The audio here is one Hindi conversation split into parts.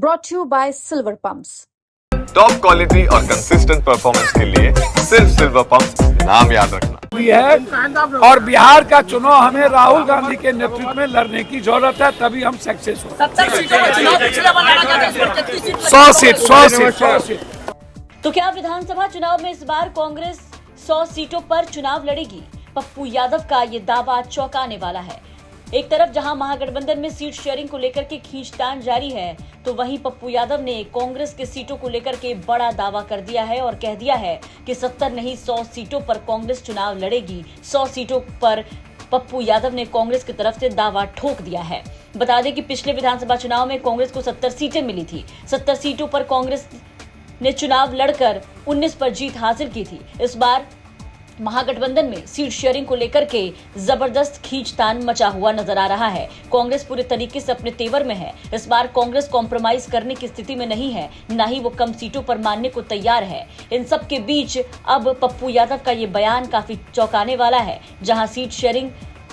brought to you by Silver Pumps. Top quality और कंसिस्टेंट परफॉर्मेंस के लिए सिर्फ सिल्वर पंप नाम याद रखना भी है। और बिहार का चुनाव हमें राहुल गांधी के नेतृत्व में लड़ने की जरूरत है, तभी हम सक्सेस हो। 100 सीट। तो क्या विधानसभा चुनाव में इस बार कांग्रेस 100 सीटों पर चुनाव लड़ेगी? पप्पू यादव का ये दावा चौंकाने वाला है। एक तरफ जहां महागठबंधन में सीट शेयरिंग को लेकर के खींचतान जारी है, तो वहीं पप्पू यादव ने कांग्रेस के सीटों को लेकर के बड़ा दावा कर दिया है और कह दिया है कि 70 नहीं 100 सीटों पर कांग्रेस चुनाव लड़ेगी। 100 सीटों पर पप्पू यादव ने कांग्रेस की तरफ से दावा ठोक दिया है। बता दें कि पिछले विधानसभा चुनाव में कांग्रेस को 70 सीटें मिली थी। 70 सीटों पर कांग्रेस ने चुनाव लड़कर 19 पर जीत हासिल की थी। इस बार महागठबंधन में सीट शेयरिंग को लेकर के जबरदस्त खींचतान मचा हुआ नजर आ रहा है। कांग्रेस पूरे तरीके से अपने तेवर में है। इस बार कांग्रेस कॉम्प्रोमाइज करने की स्थिति में नहीं है, न ही वो कम सीटों पर मानने को तैयार है। इन सब के बीच अब पप्पू यादव का ये बयान काफी चौंकाने वाला है, जहां सीट शेयरिंग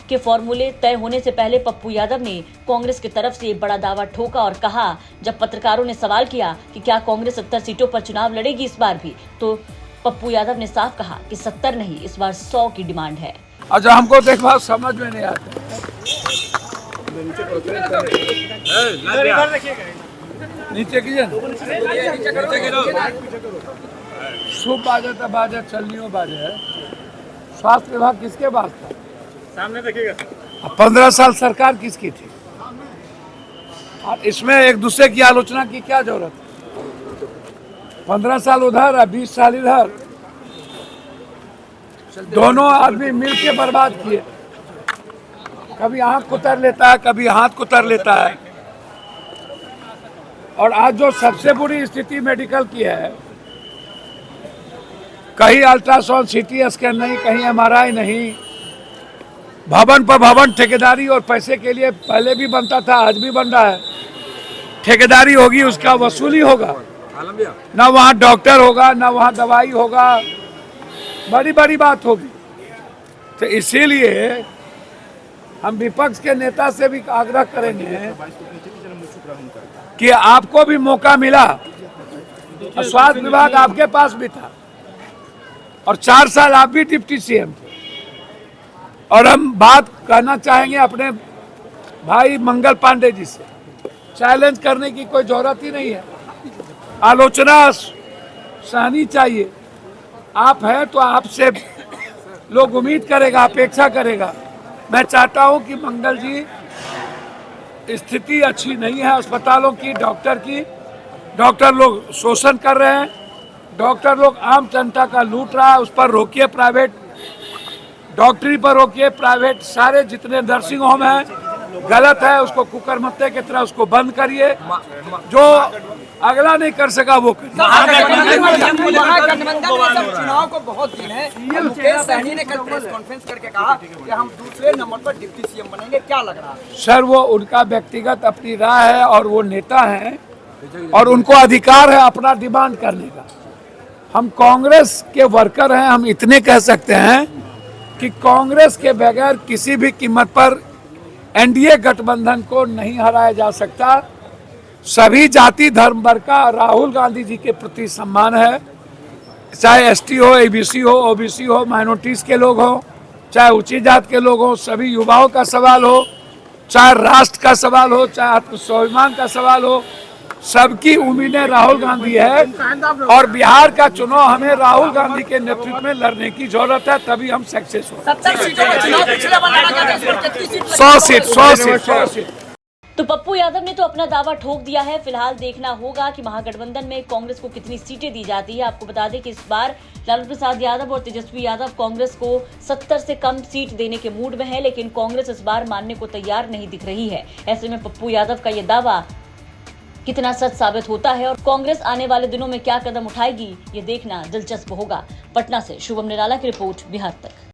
के फॉर्मूले तय होने से पहले पप्पू यादव ने कांग्रेस की तरफ से बड़ा दावा ठोका और कहा, जब पत्रकारों ने सवाल किया कि क्या कांग्रेस 70 सीटों पर चुनाव लड़ेगी इस बार भी, तो पप्पू यादव ने साफ कहा कि 70 नहीं इस बार 100 की डिमांड है। अच्छा, हमको देखा समझ में नहीं आता। नीचे कीजिए। शुभ बाजे चलनियों बाजे। स्वास्थ्य विभाग किसके पास था? सामने देखिएगा। 15 साल सरकार किसकी थी? और इसमें एक दूसरे की आलोचना की क्या जरूरत है? 15 साल उधर है, 20 साल इधर, दोनों आदमी मिलके बर्बाद किए। कभी आंख कुतर लेता है, कभी हाथ कुतर लेता है। और आज जो सबसे बुरी स्थिति मेडिकल की है, कहीं अल्ट्रासाउंड सीटी स्कैन नहीं, कहीं एमआरआई नहीं, भवन पर भवन ठेकेदारी और पैसे के लिए पहले भी बनता था, आज भी बन रहा है। ठेकेदारी होगी, उसका वसूली होगा, ना वहाँ डॉक्टर होगा, ना वहाँ दवाई होगा, बड़ी बड़ी बात होगी। तो इसीलिए हम विपक्ष के नेता से भी आग्रह करेंगे कि आपको भी मौका मिला, स्वास्थ्य विभाग आपके पास भी था और 4 साल आप भी डिप्टी सीएम थे। और हम बात कहना चाहेंगे अपने भाई मंगल पांडे जी से, चैलेंज करने की कोई जरूरत ही नहीं है, आलोचना सहनी चाहिए। आप हैं तो आपसे लोग उम्मीद करेगा, अपेक्षा करेगा। मैं चाहता हूं कि मंगल जी, स्थिति अच्छी नहीं है अस्पतालों की, डॉक्टर की। डॉक्टर लोग शोषण कर रहे हैं, डॉक्टर लोग आम जनता का लूट रहा है, उस पर रोकिए। प्राइवेट डॉक्टरी पर रोकिए, प्राइवेट सारे जितने नर्सिंग होम हैं गलत है, उसको कुकरमत्ते की तरह उसको बंद करिए। जो अगला नहीं कर सका वो करिए। चुनाव को बहुत दिन है। मुकेश सहनी ने कल प्रेस कॉन्फ्रेंस करके कहा कि हम दूसरे नंबर पर डिप्टी सीएम बनेंगे, क्या लग रहा है? सर, वो उनका व्यक्तिगत अपनी राय है और वो नेता हैं और उनको अधिकार है अपना डिमांड करने का। हम कांग्रेस के वर्कर हैं, हम इतने कह सकते हैं कि कांग्रेस के बगैर किसी भी कीमत पर एनडीए गठबंधन को नहीं हराया जा सकता। सभी जाति धर्म वर्ग का राहुल गांधी जी के प्रति सम्मान है, चाहे एसटी हो, एबीसी हो, ओबीसी हो, माइनॉरिटीज के लोग हो, चाहे ऊंची जात के लोग हो, सभी युवाओं का सवाल हो, चाहे राष्ट्र का सवाल हो, चाहे आत्मस्वाभिमान का सवाल हो, सबकी उम्मीदें राहुल गांधी है। और बिहार का चुनाव हमें राहुल गांधी के नेतृत्व में लड़ने की जरूरत है, तभी हम सक्सेस हो। 100 सीट। तो पप्पू यादव ने तो अपना दावा ठोक दिया है। फिलहाल देखना होगा कि महागठबंधन में कांग्रेस को कितनी सीटें दी जाती है। आपको बता दें कि इस बार लालू प्रसाद यादव और तेजस्वी यादव कांग्रेस को 70 से कम सीट देने के मूड में है, लेकिन कांग्रेस इस बार मानने को तैयार नहीं दिख रही है। ऐसे में पप्पू यादव का ये दावा कितना सच साबित होता है और कांग्रेस आने वाले दिनों में क्या कदम उठाएगी, ये देखना दिलचस्प होगा। पटना से शुभम निराला की रिपोर्ट, बिहार तक।